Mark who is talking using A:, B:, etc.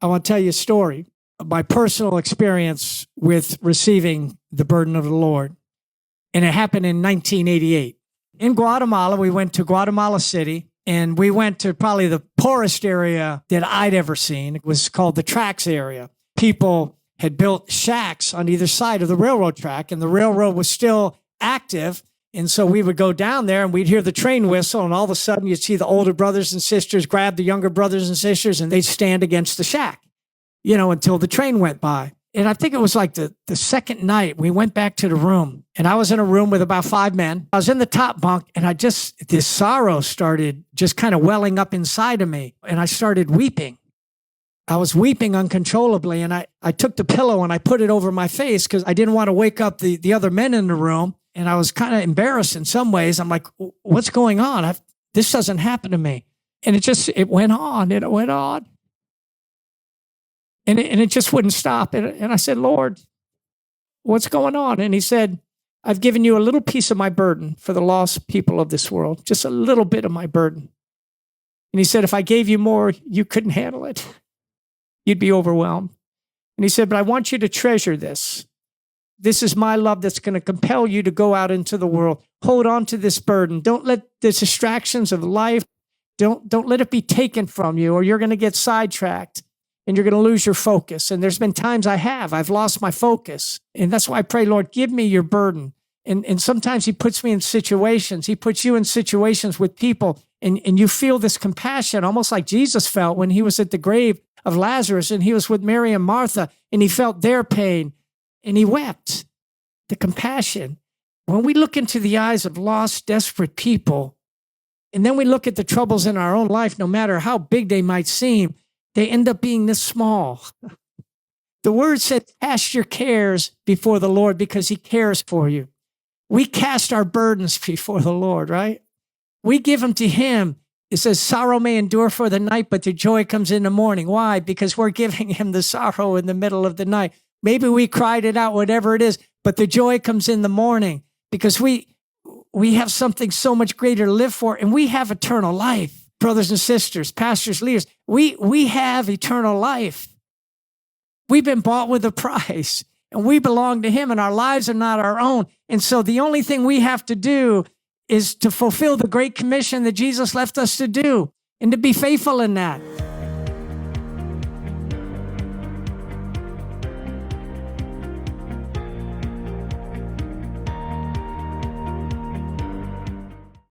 A: I want to tell you a story of my personal experience with receiving the burden of the Lord. And it happened in 1988. In Guatemala, we went to Guatemala City, and we went to probably the poorest area that I'd ever seen. It was called the tracks area. People had built shacks on either side of the railroad track, and the railroad was still active. And so we would go down there and we'd hear the train whistle, and all of a sudden you'd see the older brothers and sisters grab the younger brothers and sisters, and they'd stand against the shack, until the train went by. And I think it was like the second night we went back to the room, and I was in a room with about 5 men. I was in the top bunk, and this sorrow started just kind of welling up inside of me, and I started weeping. I was weeping uncontrollably, and I took the pillow and I put it over my face because I didn't want to wake up the other men in the room. And I was kind of embarrassed in some ways. I'm like, what's going on? This doesn't happen to me. And it went on and it went on. And it just wouldn't stop. And I said, Lord, what's going on? And he said, I've given you a little piece of my burden for the lost people of this world, just a little bit of my burden. And he said, if I gave you more, you couldn't handle it. You'd be overwhelmed. And he said, but I want you to treasure this. This is my love that's going to compel you to go out into the world. Hold on to this burden. Don't let the distractions of life, don't let it be taken from you, or you're going to get sidetracked and you're going to lose your focus. And there's been times I've lost my focus. And that's why I pray, Lord, give me your burden. And sometimes he puts me in situations. He puts you in situations with people, and you feel this compassion, almost like Jesus felt when he was at the grave of Lazarus, and he was with Mary and Martha, and he felt their pain. And he wept, the compassion. When we look into the eyes of lost, desperate people, and then we look at the troubles in our own life, no matter how big they might seem, they end up being this small. The word said, cast your cares before the Lord because he cares for you. We cast our burdens before the Lord, right? We give them to him. It says, sorrow may endure for the night, but the joy comes in the morning. Why? Because we're giving him the sorrow in the middle of the night. Maybe we cried it out, whatever it is, but the joy comes in the morning because we have something so much greater to live for, and we have eternal life. Brothers and sisters, pastors, leaders, we have eternal life. We've been bought with a price, and we belong to him, and our lives are not our own. And so the only thing we have to do is to fulfill the great commission that Jesus left us to do and to be faithful in that.